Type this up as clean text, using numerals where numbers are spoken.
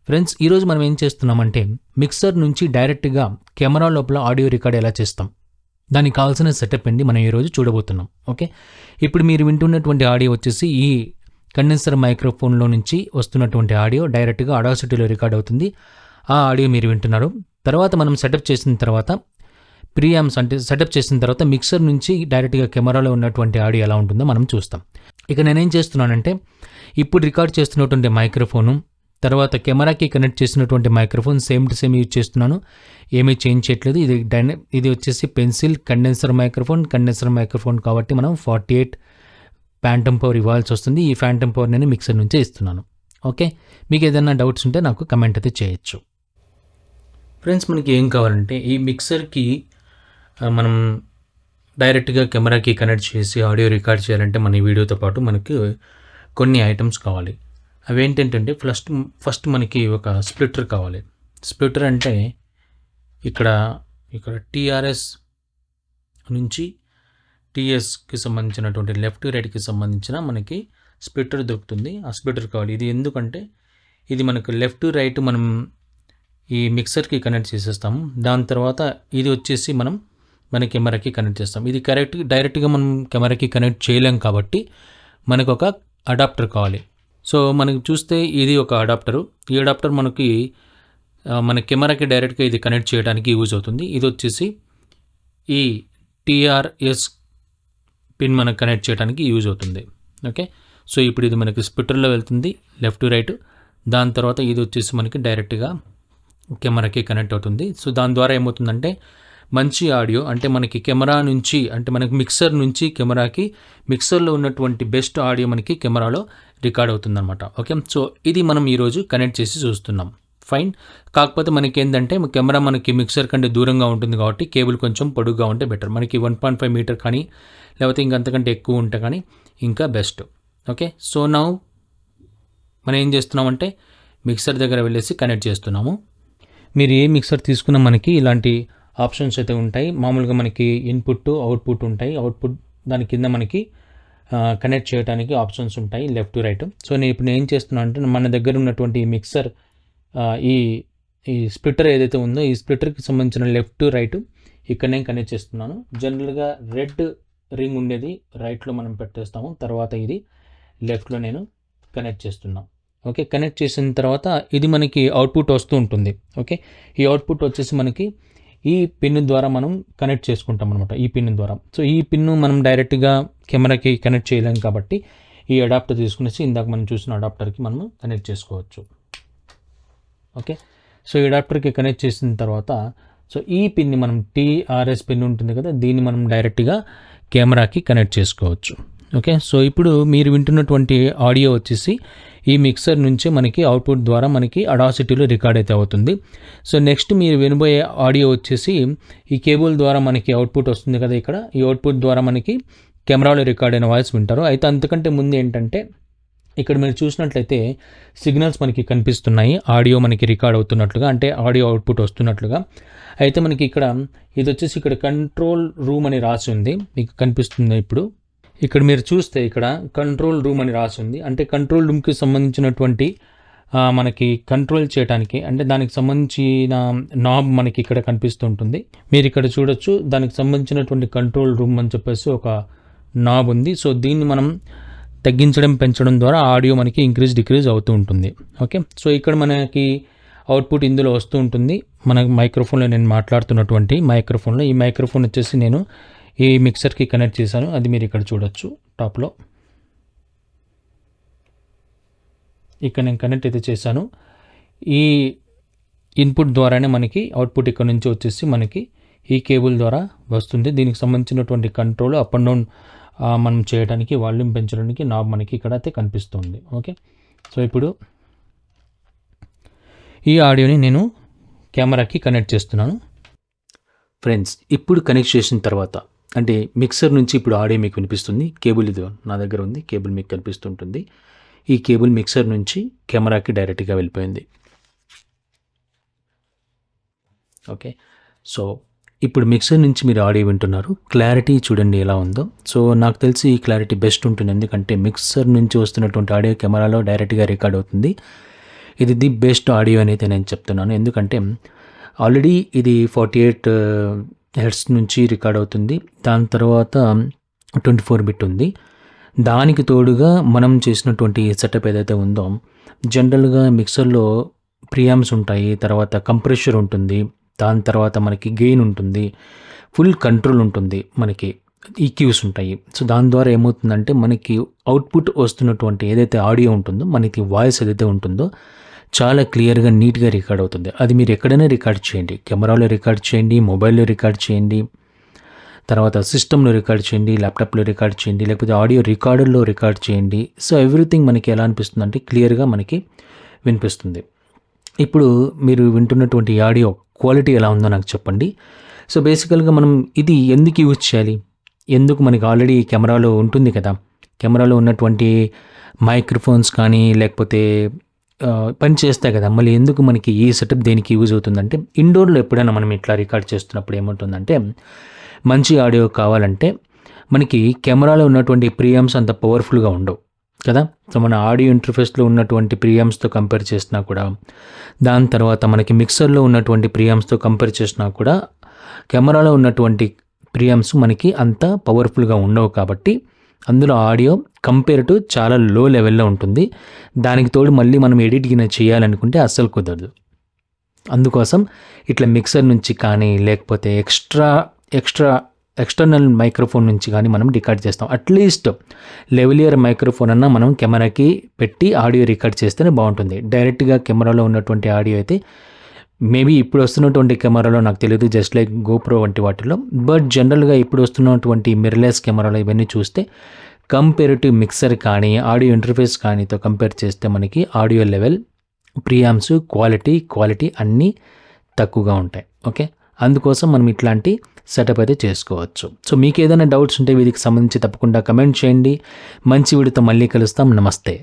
Friends, ఈరోజు మనం ఏం చేస్తున్నామంటే మిక్సర్ నుంచి డైరెక్ట్గా కెమెరా లోపల ఆడియో రికార్డ్ ఎలా చేస్తాం, దానికి కావాల్సిన సెటప్ అండి మనం ఈరోజు చూడబోతున్నాం. ఓకే, ఇప్పుడు మీరు వింటున్నటువంటి ఆడియో వచ్చేసి ఈ కండెన్సర్ మైక్రోఫోన్లో నుంచి వస్తున్నటువంటి ఆడియో డైరెక్ట్గా ఆడాసిటీలో రికార్డ్ అవుతుంది. ఆ ఆడియో మీరు వింటున్నారు. తర్వాత మనం సెటప్ చేసిన తర్వాత ప్రీయాంప్స్ అంటే సెటప్ చేసిన తర్వాత మిక్సర్ నుంచి డైరెక్ట్గా కెమెరాలో ఉన్నటువంటి ఆడియో ఎలా ఉంటుందో మనం చూస్తాం. ఇక నేనేం చేస్తున్నానంటే ఇప్పుడు రికార్డ్ చేస్తున్నటువంటి మైక్రోఫోను తర్వాత కెమెరాకి కనెక్ట్ చేసినటువంటి microphone same to same use చేస్తున్నాను, ఏమీ చేంజ్ చేయట్లేదు. ఇది వచ్చేసి పెన్సిల్ కండెన్సర్ మైక్రోఫోన్ కాబట్టి మనం 48 ఫ్యాంటమ్ పవర్ ఇవ్వాల్సి వస్తుంది. ఈ ఫ్యాంటమ్ పవర్ నేను మిక్సర్ నుంచే ఇస్తున్నాను. ఓకే, మీకు ఏదైనా డౌట్స్ ఉంటే నాకు కమెంట్ అయితే చేయొచ్చు. ఫ్రెండ్స్, మనకి ఏం కావాలంటే ఈ మిక్సర్కి మనం డైరెక్ట్గా కెమెరాకి కనెక్ట్ చేసి ఆడియో రికార్డ్ చేయాలంటే మన వీడియోతో పాటు మనకి కొన్ని ఐటమ్స్ కావాలి. అవి ఏంటంటే ఫస్ట్ మనకి ఒక స్ప్లిటర్ కావాలి. స్ప్లిటర్ అంటే ఇక్కడ టీఆర్ఎస్ నుంచి టీఎస్కి సంబంధించినటువంటి లెఫ్ట్ రైట్కి సంబంధించిన మనకి స్ప్లిటర్ దొరుకుతుంది. ఆ స్ప్లిటర్ కావాలి. ఇది ఎందుకంటే ఇది మనకు లెఫ్ట్ రైట్ మనం ఈ మిక్సర్కి కనెక్ట్ చేసేస్తాము. దాని తర్వాత ఇది వచ్చేసి మనం మన కెమెరాకి కనెక్ట్ చేస్తాం. ఇది డైరెక్ట్గా మనం కెమెరాకి కనెక్ట్ చేయలేం కాబట్టి మనకు ఒక అడాప్టర్ కావాలి. సో మనకి చూస్తే ఇది ఒక అడాప్టరు. ఈ అడాప్టర్ మనకి మన కెమెరాకి డైరెక్ట్గా ఇది కనెక్ట్ చేయడానికి యూజ్ అవుతుంది. ఇది వచ్చేసి ఈ టీఆర్ఎస్ పిన్ మనకు కనెక్ట్ చేయడానికి యూజ్ అవుతుంది. ఓకే, సో ఇప్పుడు ఇది మనకి స్ప్లిట్టర్లో వెళ్తుంది లెఫ్ట్ రైట్. దాని తర్వాత ఇది వచ్చేసి మనకి డైరెక్ట్గా కెమెరాకి కనెక్ట్ అవుతుంది. సో దాని ద్వారా ఏమవుతుందంటే మంచి ఆడియో అంటే మనకి కెమెరా నుంచి అంటే మనకి మిక్సర్ నుంచి కెమెరాకి మిక్సర్లో ఉన్నటువంటి బెస్ట్ ఆడియో మనకి కెమెరాలో రికార్డ్ అవుతుందన్నమాట. ఓకే, సో ఇది మనం ఈరోజు కనెక్ట్ చేసి చూస్తున్నాం. ఫైన్. కాకపోతే మనకి ఏంటంటే కెమెరా మనకి మిక్సర్ కంటే దూరంగా ఉంటుంది కాబట్టి కేబుల్ కొంచెం పొడుగ్గా ఉంటే బెటర్. మనకి 1.5 మీటర్ కానీ లేకపోతే ఇంకంతకంటే ఎక్కువ ఉంటే కానీ ఇంకా బెస్ట్. ఓకే, సో నౌ మనం ఏం చేస్తున్నామంటే మిక్సర్ దగ్గర వెళ్ళేసి కనెక్ట్ చేస్తున్నాము. మీరు ఏ మిక్సర్ తీసుకున్నా మనకి ఇలాంటి ఆప్షన్స్ అయితే ఉంటాయి. మామూలుగా మనకి ఇన్పుట్ అవుట్పుట్ ఉంటాయి. అవుట్పుట్ దాని కింద మనకి కనెక్ట్ చేయడానికి ఆప్షన్స్ ఉంటాయి లెఫ్ట్ టు రైట్. సో నేను ఇప్పుడు ఏం చేస్తున్నాను అంటే మన దగ్గర ఉన్నటువంటి మిక్సర్ ఈ స్ప్లిటర్ ఏదైతే ఉందో ఈ స్ప్లిటర్కి సంబంధించిన లెఫ్ట్ టు రైట్ ఇక్కడ నేను కనెక్ట్ చేస్తున్నాను. జనరల్గా రెడ్ రింగ్ ఉండేది రైట్లో మనం పెట్టేస్తాము. తర్వాత ఇది లెఫ్ట్లో నేను కనెక్ట్ చేస్తున్నాను. ఓకే, కనెక్ట్ చేసిన తర్వాత ఇది మనకి అవుట్పుట్ వస్తూ ఉంటుంది. ఓకే, ఈ అవుట్పుట్ వచ్చేసి మనకి ఈ పిన్ ద్వారా మనం కనెక్ట్ చేసుకుంటాం అనమాట. ఈ పిన్ ద్వారా. సో ఈ పిన్ను మనం డైరెక్ట్గా కెమెరాకి కనెక్ట్ చేయలేం కాబట్టి ఈ అడాప్టర్ తీసుకునేసి ఇందాక మనం చూసిన అడాప్టర్కి మనము కనెక్ట్ చేసుకోవచ్చు. ఓకే, సో ఈ అడాప్టర్కి కనెక్ట్ చేసిన తర్వాత సో ఈ పిన్ని మనం టీఆర్ఎస్ పిన్ ఉంటుంది కదా, దీన్ని మనం డైరెక్ట్గా కెమెరాకి కనెక్ట్ చేసుకోవచ్చు. ఓకే, సో ఇప్పుడు మీరు వింటున్నటువంటి ఆడియో వచ్చేసి ఈ మిక్సర్ నుంచి మనకి అవుట్పుట్ ద్వారా మనకి అడాసిటీలో రికార్డ్ అయితే అవుతుంది. సో నెక్స్ట్ మీరు వినబోయే ఆడియో వచ్చేసి ఈ కేబుల్ ద్వారా మనకి అవుట్పుట్ వస్తుంది కదా, ఇక్కడ ఈ అవుట్పుట్ ద్వారా మనకి కెమెరాలో రికార్డ్ అయిన వాయిస్ వింటారు. అయితే అంతకంటే ముందు ఏంటంటే ఇక్కడ మీరు చూసినట్లయితే సిగ్నల్స్ మనకి కనిపిస్తున్నాయి, ఆడియో మనకి రికార్డ్ అవుతున్నట్లుగా, అంటే ఆడియో అవుట్పుట్ వస్తున్నట్లుగా. అయితే మనకి ఇక్కడ ఇది వచ్చేసి ఇక్కడ కంట్రోల్ రూమ్ అని రాసి ఉంది, మీకు కనిపిస్తుంది. ఇప్పుడు ఇక్కడ మీరు చూస్తే ఇక్కడ కంట్రోల్ రూమ్ అని రాసి ఉంది. అంటే కంట్రోల్ రూమ్కి సంబంధించినటువంటి మనకి కంట్రోల్ చేయడానికి అంటే దానికి సంబంధించిన నాబ్ మనకి ఇక్కడ కనిపిస్తుంటుంది. మీరు ఇక్కడ చూడొచ్చు, దానికి సంబంధించినటువంటి కంట్రోల్ రూమ్ అని చెప్పేసి ఒక నాబ్ ఉంది. సో దీన్ని మనం తగ్గించడం పెంచడం ద్వారా ఆడియో మనకి డిక్రీజ్ అవుతూ ఉంటుంది. ఓకే, సో ఇక్కడ మనకి అవుట్పుట్ ఇందులో వస్తూ ఉంటుంది. మన మైక్రోఫోన్లో నేను మాట్లాడుతున్నటువంటి మైక్రోఫోన్లో ఈ మైక్రోఫోన్ వచ్చేసి నేను ఈ మిక్సర్కి కనెక్ట్ చేశాను. అది మీరు ఇక్కడ చూడొచ్చు టాప్లో. ఇక్కడ నేను కనెక్ట్ అయితే చేశాను. ఈ ఇన్పుట్ ద్వారానే మనకి అవుట్పుట్ ఇక్కడ నుంచి వచ్చేసి మనకి ఈ కేబుల్ ద్వారా వస్తుంది. దీనికి సంబంధించినటువంటి కంట్రోల్ అప్ అండ్ డౌన్ మనం చేయడానికి, వాల్యూమ్ పెంచడానికి నాబ్ మనకి ఇక్కడ అయితే కనిపిస్తుంది. ఓకే, సో ఇప్పుడు ఈ ఆడియోని నేను కెమెరాకి కనెక్ట్ చేస్తున్నాను. ఫ్రెండ్స్, ఇప్పుడు కనెక్ట్ చేసిన తర్వాత అంటే మిక్సర్ నుంచి ఇప్పుడు ఆడియో మీకు వినిపిస్తుంది. కేబుల్ ఇది నా దగ్గర ఉంది, కేబుల్ మీకు కనిపిస్తుంటుంది. ఈ కేబుల్ మిక్సర్ నుంచి కెమెరాకి డైరెక్ట్గా వెళ్ళిపోయింది. ఓకే, సో ఇప్పుడు మిక్సర్ నుంచి మీరు ఆడియో వింటున్నారు. క్లారిటీ చూడండి ఎలా ఉందో. సో నాకు తెలిసి ఈ క్లారిటీ బెస్ట్ ఉంటుంది, ఎందుకంటే మిక్సర్ నుంచి వస్తున్నటువంటి ఆడియో కెమెరాలో డైరెక్ట్గా రికార్డ్ అవుతుంది. ఇది ది బెస్ట్ ఆడియో అని అయితే నేను చెప్తున్నాను. ఎందుకంటే ఆల్రెడీ ఇది 48 హెర్ట్జ్ నుంచి రికార్డ్ అవుతుంది. దాని తర్వాత 24 బిట్ ఉంది. దానికి తోడుగా మనం చేసినటువంటి సెటప్ ఏదైతే ఉందో, జనరల్గా మిక్సర్లో ప్రియాంప్స్ ఉంటాయి, తర్వాత కంప్రెషర్ ఉంటుంది, దాని తర్వాత మనకి గెయిన్ ఉంటుంది, ఫుల్ కంట్రోల్ ఉంటుంది, మనకి ఈక్యూస్ ఉంటాయి. సో దాని ద్వారా ఏమవుతుందంటే మనకి అవుట్పుట్ వస్తున్నటువంటి ఏదైతే ఆడియో ఉంటుందో, మనకి వాయిస్ ఏదైతే ఉంటుందో చాలా క్లియర్గా నీట్గా రికార్డ్ అవుతుంది. అది మీరు ఎక్కడైనా రికార్డ్ చేయండి, కెమెరాలో రికార్డ్ చేయండి, మొబైల్లో రికార్డ్ చేయండి, తర్వాత సిస్టంలో రికార్డ్ చేయండి, ల్యాప్టాప్లో రికార్డ్ చేయండి, లేకపోతే ఆడియో రికార్డర్లో రికార్డ్ చేయండి. సో ఎవ్రీథింగ్ మనకి ఎలా అనిపిస్తుంది అంటే క్లియర్గా మనకి వినిపిస్తుంది. ఇప్పుడు మీరు వింటున్నటువంటి ఆడియో క్వాలిటీ ఎలా ఉందో నాకు చెప్పండి. సో బేసికల్గా మనం ఇది ఎందుకు యూజ్ చేయాలి, ఎందుకు మనకి ఆల్రెడీ కెమెరాలో ఉంటుంది కదా, కెమెరాలో ఉన్నటువంటి మైక్రోఫోన్స్ కానీ లేకపోతే పని చేస్తాయి కదా, మళ్ళీ ఎందుకు మనకి ఈ సెటప్ దేనికి యూజ్ అవుతుందంటే, ఇండోర్లో ఎప్పుడైనా మనం ఇట్లా రికార్డ్ చేస్తున్నప్పుడు ఏముంటుందంటే, మంచి ఆడియో కావాలంటే మనకి కెమెరాలో ఉన్నటువంటి ప్రియాంప్స్ అంత పవర్ఫుల్గా ఉండవు కదా. సో మన ఆడియో ఇంటర్ఫేస్లో ఉన్నటువంటి ప్రియాంప్స్తో కంపేర్ చేసినా కూడా, దాని తర్వాత మనకి మిక్సర్లో ఉన్నటువంటి ప్రియాంప్స్తో కంపేర్ చేసినా కూడా కెమెరాలో ఉన్నటువంటి ప్రియాంప్స్ మనకి అంత పవర్ఫుల్గా ఉండవు. కాబట్టి అందులో ఆడియో కంపేర్ టు చాలా లో లెవెల్లో ఉంటుంది. దానికి తోడు మళ్ళీ మనం ఎడిట్ గిన చేయాలనుకుంటే అస్సలు కుదరదు. అందుకోసం ఇట్లా మిక్సర్ నుంచి కానీ లేకపోతే ఎక్స్టర్నల్ మైక్రోఫోన్ నుంచి కానీ మనం రికార్డ్ చేస్తాం. అట్లీస్ట్ లెవెలియర్ మైక్రోఫోన్ అన్నా మనం కెమెరాకి పెట్టి ఆడియో రికార్డ్ చేస్తేనే బాగుంటుంది. డైరెక్ట్గా కెమెరాలో ఉన్నటువంటి ఆడియో అయితే మేబీ ఇప్పుడు వస్తున్నటువంటి కెమెరాలో నాకు తెలియదు, జస్ట్ లైక్ గోప్రో వంటి వాటిలో, బట్ జనరల్గా ఇప్పుడు వస్తున్నటువంటి మిర్రర్లెస్ కెమెరాలో ఇవన్నీ చూస్తే కంపేరిటివ్ మిక్సర్ కానీ ఆడియో ఇంటర్ఫేస్ కానీతో కంపేర్ చేస్తే మనకి ఆడియో లెవెల్, ప్రియాంప్స్, క్వాలిటీ అన్నీ తక్కువగా ఉంటాయి. ఓకే, అందుకోసం మనం ఇట్లాంటి సెటప్ అయితే చేసుకోవచ్చు. సో మీకు ఏదైనా డౌట్స్ ఉంటే వీటికి సంబంధించి తప్పకుండా కమెంట్ చేయండి. మంచి వీడియోతో మళ్ళీ కలుస్తాం. నమస్తే.